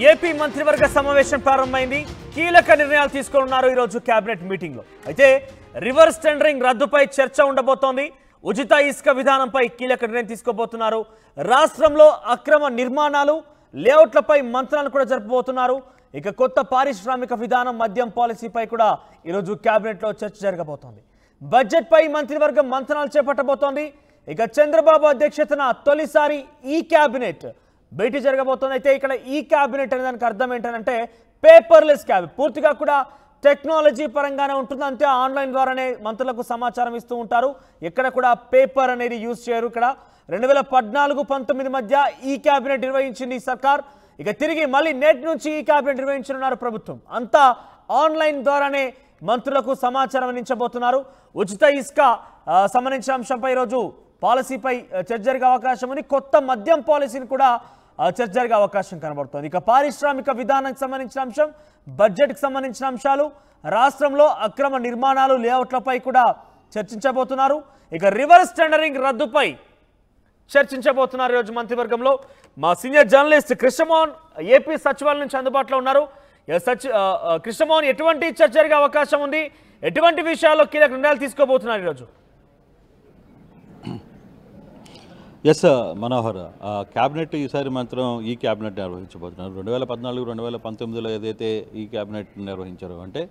AP మంత్రివర్గ సమావేశం ప్రారంభమైంది. కీలక నిర్ణయాలు తీసుకోనున్నారు ఈ రోజు కేబినెట్ మీటింగ్ లో. అయితే రివర్స్ టెండరింగ్ రద్దుపై చర్చ ఉండబోతోంది. ఉచిత ఇసుక విధానంపై కీలక నిర్ణయం తీసుకోబోతున్నారు. రాష్ట్రంలో అక్రమ నిర్మాణాలు లేఅవుట్లపై మంత్రాలు కూడా జరపబోతున్నారు. ఇక కొత్త పారిశ్రామిక విధానం మద్యం పాలసీపై కూడా ఈ రోజు కేబినెట్ లో చర్చ జరగబోతోంది. బడ్జెట్ పై మంత్రివర్గం మంత్రాలు చేపట్టబోతోంది. ఇక చంద్రబాబు అధ్యక్షతన తొలిసారి ఈ కేబినెట్ భేటీ జరగబోతోంది. అయితే ఇక్కడ ఈ కేబినెట్ అనే దానికి అర్థం ఏంటంటే పేపర్లెస్ కేబినెట్, పూర్తిగా కూడా టెక్నాలజీ పరంగానే ఉంటుంది. అంతే ఆన్లైన్ ద్వారానే మంత్రులకు సమాచారం ఇస్తూ ఉంటారు. ఎక్కడ కూడా పేపర్ అనేది యూజ్ చేయరు. ఇక్కడ 2014-19 మధ్య ఈ కేబినెట్ నిర్వహించింది సర్కార్. ఇక తిరిగి మళ్ళీ నేటి నుంచి ఈ కేబినెట్ నిర్వహించనున్నారు ప్రభుత్వం. అంతా ఆన్లైన్ ద్వారానే మంత్రులకు సమాచారం అందించబోతున్నారు. ఉచిత ఇసుక సంబంధించిన అంశంపై ఈరోజు పాలసీపై చర్చ జరిగే అవకాశం ఉంది. కొత్త మద్యం పాలసీని కూడా చర్చ జరిగే అవకాశం కనబడుతోంది. ఇక పారిశ్రామిక విధానానికి సంబంధించిన అంశం, బడ్జెట్కి సంబంధించిన అంశాలు, రాష్ట్రంలో అక్రమ నిర్మాణాలు లేఅవుట్లపై కూడా చర్చించబోతున్నారు. ఇక రివర్స్ టెండరింగ్ రద్దుపై చర్చించబోతున్నారు ఈరోజు మంత్రివర్గంలో. మా సీనియర్ జర్నలిస్ట్ కృష్ణమోహన్ ఏపీ సచివాలయం నుంచి అందుబాటులో ఉన్నారు. కృష్ణమోహన్, ఎటువంటి చర్చ జరిగే అవకాశం ఉంది? ఎటువంటి విషయాల్లో కీలక నిర్ణయాలు తీసుకోబోతున్నారు ఈరోజు? ఎస్ మనోహర్, క్యాబినెట్ ఈసారి మాత్రం ఈ క్యాబినెట్ నిర్వహించబోతున్నారు. 2014-2019లో ఏదైతే ఈ క్యాబినెట్ నిర్వహించారో, అంటే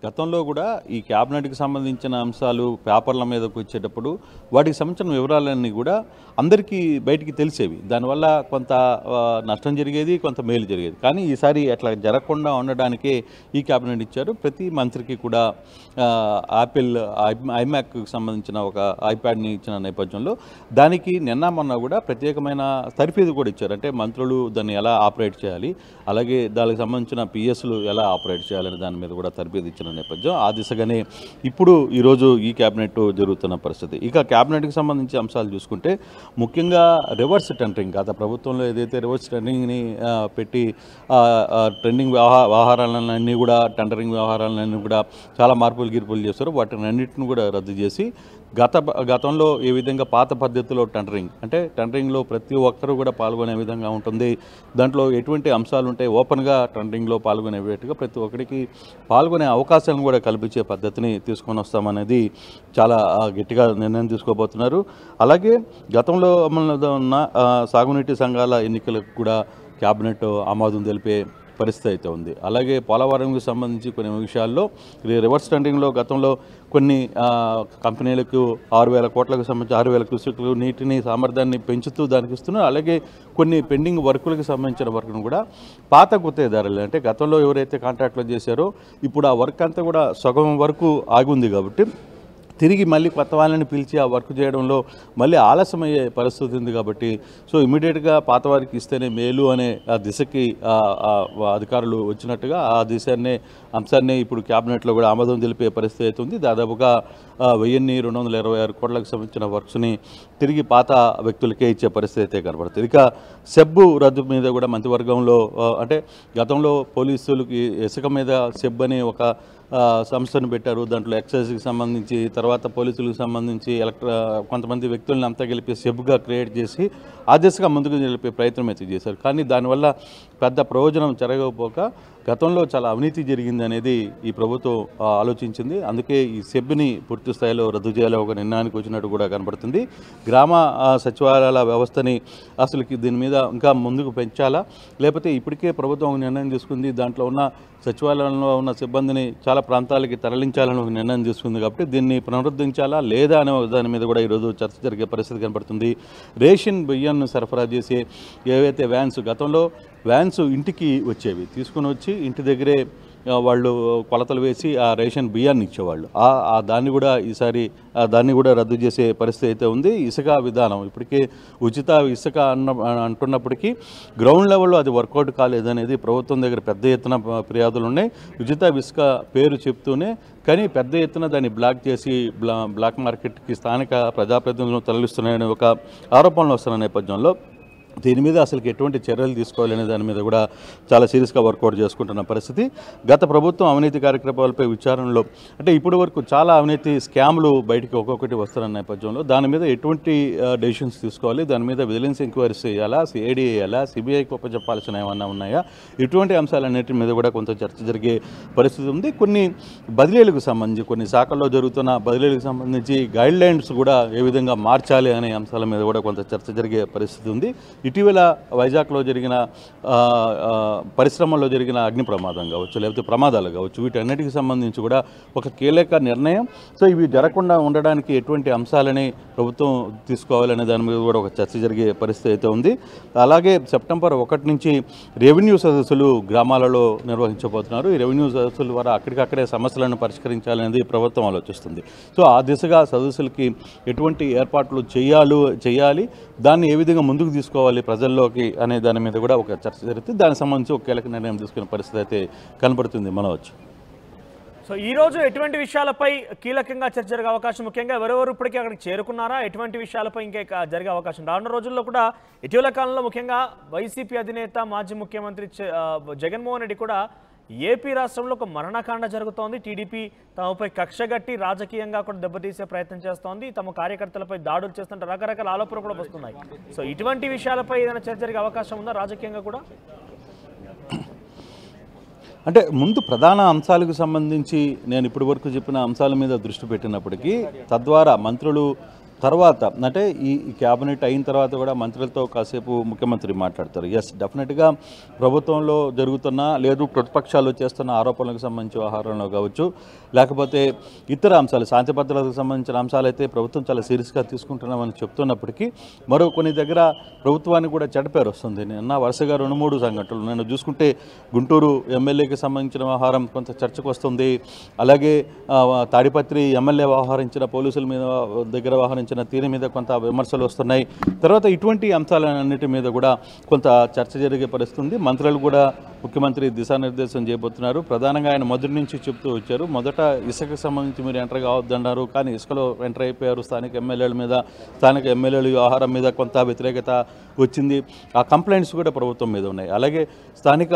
గతంలో కూడా ఈ క్యాబినెట్కి సంబంధించిన అంశాలు పేపర్ల మీదకి వచ్చేటప్పుడు వాటికి సంబంధించిన వివరాలన్నీ కూడా అందరికీ బయటికి తెలిసేవి. దానివల్ల కొంత నష్టం జరిగేది, కొంత మేలు జరిగేది. కానీ ఈసారి అట్లా జరగకుండా ఉండడానికే ఈ క్యాబినెట్ ఇచ్చారు. ప్రతి మంత్రికి కూడా యాపిల్ ఐమ్యాక్కి సంబంధించిన ఒక ఐప్యాడ్ని ఇచ్చిన నేపథ్యంలో దానికి మొన్న కూడా ప్రత్యేకమైన తర్ఫీదు కూడా ఇచ్చారు. అంటే మంత్రులు దాన్ని ఎలా ఆపరేట్ చేయాలి, అలాగే దానికి సంబంధించిన పిఎస్లు ఎలా ఆపరేట్ చేయాలనే దాని మీద కూడా తర్ఫీదు ఇచ్చిన నేపథ్యం. ఆ దిశగానే ఇప్పుడు ఈరోజు ఈ క్యాబినెట్ జరుగుతున్న పరిస్థితి. ఇక క్యాబినెట్కి సంబంధించి అంశాలు చూసుకుంటే ముఖ్యంగా రివర్స్ టెండరింగ్, గత ప్రభుత్వంలో ఏదైతే రివర్స్ టెండరింగ్ని పెట్టి ట్రెండింగ్ వ్యవహారాలన్నీ కూడా టెండరింగ్ వ్యవహారాలన్నీ కూడా చాలా మార్పులు గిర్పులు చేస్తారు. వాటిని అన్నింటిని కూడా రద్దు చేసి గతంలో ఏ విధంగా పాత పద్ధతిలో టెండరింగ్, అంటే టెండరింగ్లో ప్రతి ఒక్కరూ కూడా పాల్గొనే విధంగా ఉంటుంది. దాంట్లో ఎటువంటి అంశాలు ఉంటాయి, ఓపెన్గా టెండరింగ్లో పాల్గొనేట్టుగా ప్రతి ఒక్కరికి పాల్గొనే అవకాశాలను కూడా కల్పించే పద్ధతిని తీసుకొని వస్తామనేది చాలా గట్టిగా నిర్ణయం తీసుకోబోతున్నారు. అలాగే గతంలో అమలులో ఉన్న సాగునీటి సంఘాల ఎన్నికలకు కూడా క్యాబినెట్ ఆమోదం తెలిపే పరిస్థితి అయితే ఉంది. అలాగే పోలవరంకి సంబంధించి కొన్ని విషయాల్లో రివర్స్ టెండరింగ్లో గతంలో కొన్ని కంపెనీలకు 6,000 కోట్లకు సంబంధించి 6,000 క్యూసెక్లు నీటిని సామర్థ్యాన్ని పెంచుతూ దానికి ఇస్తున్నారు. అలాగే కొన్ని పెండింగ్ వర్కులకు సంబంధించిన వర్క్ను కూడా పాత గుత్తేదారులు, అంటే గతంలో ఎవరైతే కాంట్రాక్ట్లో చేశారో ఇప్పుడు ఆ వర్క్ అంతా కూడా సగం వరకు ఆగి ఉంది. కాబట్టి తిరిగి మళ్ళీ కొత్త వాళ్ళని పిలిచి ఆ వర్క్ చేయడంలో మళ్ళీ ఆలస్యమయ్యే పరిస్థితి ఉంది. కాబట్టి సో ఇమీడియట్గా పాత వారికి ఇస్తేనే మేలు అనే ఆ దిశకి అధికారులు వచ్చినట్టుగా ఆ అంశాన్ని ఇప్పుడు క్యాబినెట్లో కూడా ఆమోదం తెలిపే పరిస్థితి అవుతుంది. దాదాపుగా 1,226 కోట్లకు సంబంధించిన వర్క్స్ని తిరిగి పాత వ్యక్తులకే ఇచ్చే పరిస్థితి అయితే కనబడుతుంది. ఇక సెబ్బు రద్దు మీద కూడా మంత్రివర్గంలో, అంటే గతంలో పోలీసులకి ఇసుక మీద సెబ్ అనే ఒక సంస్థను పెట్టారు. దాంట్లో ఎక్సైజ్కి సంబంధించి, తర్వాత పోలీసులకు సంబంధించి కొంతమంది వ్యక్తులను అంతా గెలిపి సెబ్గా క్రియేట్ చేసి ఆ దిశగా ముందుకు నిలిపే ప్రయత్నం అయితే చేశారు. కానీ దానివల్ల పెద్ద ప్రయోజనం జరగకపోక గతంలో చాలా అవినీతి జరిగింది అనేది ఈ ప్రభుత్వం ఆలోచించింది. అందుకే ఈ సెబ్ని పూర్తి స్థాయిలో రద్దు చేయాలని ఒక నిర్ణయానికి వచ్చినట్టు కూడా కనబడుతుంది. గ్రామ సచివాలయాల వ్యవస్థని అసలుకి దీని మీద ఇంకా ముందుకు పెంచాలా, లేకపోతే ఇప్పటికే ప్రభుత్వం నిర్ణయం తీసుకుంది దాంట్లో ఉన్న సచివాలయంలో ఉన్న సిబ్బందిని చాలా ప్రాంతాలకి తరలించాలని ఒక నిర్ణయం తీసుకుంది. కాబట్టి దీన్ని పునరుద్ధరించాలా లేదా అనే దాని మీద కూడా ఈరోజు చర్చ జరిగే పరిస్థితి కనబడుతుంది. రేషన్ బియ్యాన్ని సరఫరా చేసే ఏవైతే వ్యాన్స్, గతంలో వ్యాన్స్ ఇంటికి వచ్చేవి, తీసుకుని వచ్చి ఇంటి దగ్గరే వాళ్ళు కొలతలు వేసి ఆ రేషన్ బియ్యాన్ని ఇచ్చేవాళ్ళు. దాన్ని కూడా ఈసారి దాన్ని కూడా రద్దు చేసే పరిస్థితి అయితే ఉంది. ఇసుక విధానం ఇప్పటికే ఉచిత ఇసుక అంటున్నప్పటికీ గ్రౌండ్ లెవెల్లో అది వర్కౌట్ కాలేదనేది ప్రభుత్వం దగ్గర పెద్ద ఎత్తున ఫిర్యాదులు ఉన్నాయి. ఉచిత ఇసుక పేరు చెప్తూనే కానీ పెద్ద ఎత్తున దాన్ని బ్లాక్ చేసి బ్లాక్ మార్కెట్కి స్థానిక ప్రజాప్రతినిధులను తరలిస్తున్నాయనే ఒక ఆరోపణలు వస్తున్న నేపథ్యంలో దీని మీద అసలు ఎటువంటి చర్యలు తీసుకోవాలనే దాని మీద కూడా చాలా సీరియస్గా వర్కౌట్ చేసుకుంటున్న పరిస్థితి. గత ప్రభుత్వం అవినీతి కార్యక్రమాలపై విచారణలో అంటే ఇప్పటి వరకు చాలా అవినీతి స్కామ్లు బయటికి ఒక్కొక్కటి వస్తున్న నేపథ్యంలో దాని మీద ఎటువంటి డెసిషన్స్ తీసుకోవాలి, దాని మీద విజిలెన్స్ ఎంక్వైరీస్ చేయాలా, సిఐడి వేయాలా, సిబిఐకి ఒప్పచెప్పాల్సిన ఏమన్నా ఉన్నాయా, ఇటువంటి అంశాలన్నిటి మీద కూడా కొంత చర్చ జరిగే పరిస్థితి ఉంది. కొన్ని బదిలీలకు సంబంధించి కొన్ని శాఖల్లో జరుగుతున్న బదిలీలకు సంబంధించి గైడ్ లైన్స్ కూడా ఏ విధంగా మార్చాలి అనే అంశాల మీద కూడా కొంత చర్చ జరిగే పరిస్థితి ఉంది. ఇటీవల వైజాగ్లో జరిగిన పరిశ్రమల్లో జరిగిన అగ్ని ప్రమాదం కావచ్చు, లేకపోతే ప్రమాదాలు కావచ్చు, వీటన్నిటికి సంబంధించి కూడా ఒక కీలక నిర్ణయం. సో ఇవి జరగకుండా ఉండడానికి ఎటువంటి అంశాలని ప్రభుత్వం తీసుకోవాలనే దాని మీద కూడా ఒక చర్చ జరిగే పరిస్థితి అయితే ఉంది. అలాగే సెప్టెంబర్ 1 నుంచి రెవెన్యూ సదస్సులు గ్రామాలలో నిర్వహించబోతున్నారు. ఈ రెవెన్యూ సదస్సుల ద్వారా అక్కడికక్కడే సమస్యలను పరిష్కరించాలనేది ప్రభుత్వం ఆలోచిస్తుంది. సో ఆ దిశగా సదస్సులకి ఎటువంటి ఏర్పాట్లు చేయాలి, దాన్ని ఏ విధంగా ముందుకు తీసుకోవాలి ప్రజల్లోకి అనే దాని మీద కూడా ఒక చర్చ జరుగుతుంది. దానికి సంబంధించి ఒక కీలక నిర్ణయం తీసుకునే పరిస్థితి అయితే కనబడుతుంది మనవచ్చు. సో ఈ రోజు ఎటువంటి విషయాలపై కీలకంగా చర్చ జరిగే అవకాశం, ముఖ్యంగా ఎవరెవరు ఇప్పటికీ అక్కడికి చేరుకున్నారా, ఎటువంటి విషయాలపై ఇంకా జరిగే అవకాశం రానున్న రోజుల్లో కూడా ఇటీవల కాలంలో ముఖ్యంగా వైసీపీ అధినేత మాజీ ముఖ్యమంత్రి జగన్మోహన్ రెడ్డి కూడా ఏపీ రాష్ట్రంలో ఒక మరణకాండ జరుగుతోంది. టీడీపీ తమపై కక్షగట్టి రాజకీయంగా కూడా దెబ్బతీసే ప్రయత్నం చేస్తోంది, తమ కార్యకర్తలపై దాడులు చేస్తుంటే రకరకాల ఆరోపణలు కూడా వస్తున్నాయి. సో ఇటువంటి విషయాలపై ఏదైనా చర్చ జరిగే అవకాశం ఉందా రాజకీయంగా కూడా? అంటే ముందు ప్రధాన అంశాలకు సంబంధించి నేను ఇప్పటి వరకు చెప్పిన అంశాల మీద దృష్టి పెట్టినప్పటికీ తద్వారా మంత్రులు తర్వాత అంటే ఈ క్యాబినెట్ అయిన తర్వాత కూడా మంత్రులతో కాసేపు ముఖ్యమంత్రి మాట్లాడతారు. ఎస్, డెఫినెట్గా ప్రభుత్వంలో జరుగుతున్న లేదు ప్రతిపక్షాలు చేస్తున్న ఆరోపణలకు సంబంధించి వ్యవహారంలో కావచ్చు, లేకపోతే ఇతర అంశాలు శాంతి భద్రతకు సంబంధించిన అంశాలు అయితే ప్రభుత్వం చాలా సీరియస్గా తీసుకుంటున్నామని చెప్తున్నప్పటికీ మరో కొన్ని దగ్గర ప్రభుత్వానికి కూడా చెడ్డ పేరు వస్తుంది. నిన్న వరుసగా 2-3 సంఘటనలు నేను చూసుకుంటే గుంటూరు ఎమ్మెల్యేకి సంబంధించిన వ్యవహారం కొంత చర్చకు వస్తుంది. అలాగే తాడిపత్రి ఎమ్మెల్యే వ్యవహరించిన పోలీసుల మీద దగ్గర వ్యవహరించిన తీరు మీద కొంత విమర్శలు వస్తున్నాయి. తర్వాత ఇటువంటి అంశాలన్నిటి మీద కూడా కొంత చర్చ జరిగే పరిస్థితుంది. మంత్రులు కూడా ముఖ్యమంత్రి దిశానిర్దేశం చేయబోతున్నారు. ప్రధానంగా ఆయన మొదటి నుంచి చెప్తూ వచ్చారు, మొదట ఇసుకకు సంబంధించి మీరు ఎంటర్ కావద్దన్నారు, కానీ ఇసుకలో ఎంటర్ అయిపోయారు. స్థానిక ఎమ్మెల్యేల వ్యవహారం మీద కొంత వ్యతిరేకత వచ్చింది. ఆ కంప్లైంట్స్ కూడా ప్రభుత్వం మీద ఉన్నాయి. అలాగే స్థానిక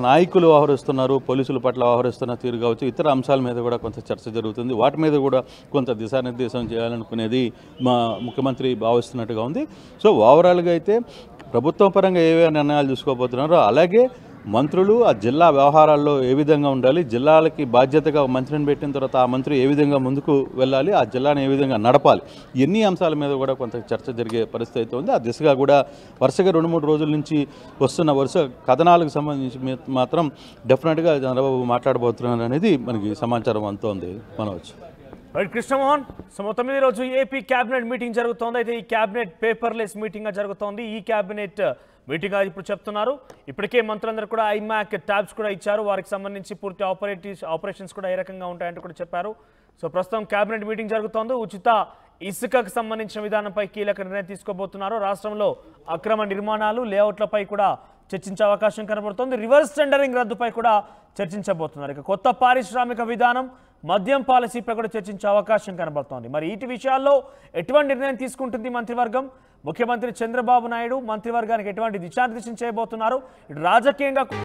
నాయకులు వ్యవహరిస్తున్నారు, పోలీసుల పట్ల వ్యవహరిస్తున్న తీరు కావచ్చు, ఇతర అంశాల మీద కూడా కొంత చర్చ జరుగుతుంది. వాటి మీద కూడా కొంత దిశానిర్దేశం చేయాలనుకునేది మా ముఖ్యమంత్రి భావిస్తున్నట్టుగా ఉంది. సో ఓవరాల్గా అయితే ప్రభుత్వం పరంగా ఏవే నిర్ణయాలు తీసుకోబోతున్నారో, అలాగే మంత్రులు ఆ జిల్లా వ్యవహారాల్లో ఏ విధంగా ఉండాలి, జిల్లాలకి బాధ్యతగా మంత్రిని పెట్టిన తర్వాత ఆ మంత్రి ఏ విధంగా ముందుకు వెళ్ళాలి, ఆ జిల్లాని ఏ విధంగా నడపాలి, ఎన్ని అంశాల మీద కూడా కొంత చర్చ జరిగే పరిస్థితి అయితే ఉంది. ఆ దిశగా కూడా వరుసగా 2-3 రోజుల నుంచి వస్తున్న వరుస కథనాలకు సంబంధించి మాత్రం డెఫినెట్గా చంద్రబాబు మాట్లాడబోతున్నారు అనేది మనకి సమాచారం అంతోంది మనవచ్చు. రైట్ కృష్ణమోహన్, సో 9వ రోజు ఏపీ క్యాబినెట్ మీటింగ్ జరుగుతోంది. అయితే ఈ క్యాబినెట్ పేపర్లెస్ మీటింగ్గా జరుగుతోంది. ఈ క్యాబినెట్ మీటింగ్ ఇప్పుడు చెప్తున్నారు. ఇప్పటికే మంత్రులందరూ కూడా ఐమాక్ ట్యాబ్స్ కూడా ఇచ్చారు. వారికి సంబంధించి పూర్తి ఆపరేషన్స్ కూడా ఏ రకంగా ఉంటాయంటూ కూడా చెప్పారు. సో ప్రస్తుతం క్యాబినెట్ మీటింగ్ జరుగుతోంది. ఉచిత ఇసుకకు సంబంధించిన విధానంపై కీలక నిర్ణయం తీసుకోబోతున్నారు. రాష్ట్రంలో అక్రమ నిర్మాణాలు, లేఅవుట్లపై కూడా చర్చించే అవకాశం కనబడుతోంది. రివర్స్ టెండరింగ్ రద్దుపై కూడా చర్చించబోతున్నారు. ఇక కొత్త పారిశ్రామిక విధానం, మద్యం పాలసీపై కూడా చర్చించే అవకాశం కనబడుతోంది. మరి ఈ విషయాల్లో ఎటువంటి నిర్ణయం తీసుకుంటుంది మంత్రివర్గం? ముఖ్యమంత్రి చంద్రబాబు నాయుడు మంత్రివర్గానికి ఎటువంటి దిశానిర్దేశం చేయబోతున్నారు? ఇటు రాజకీయంగా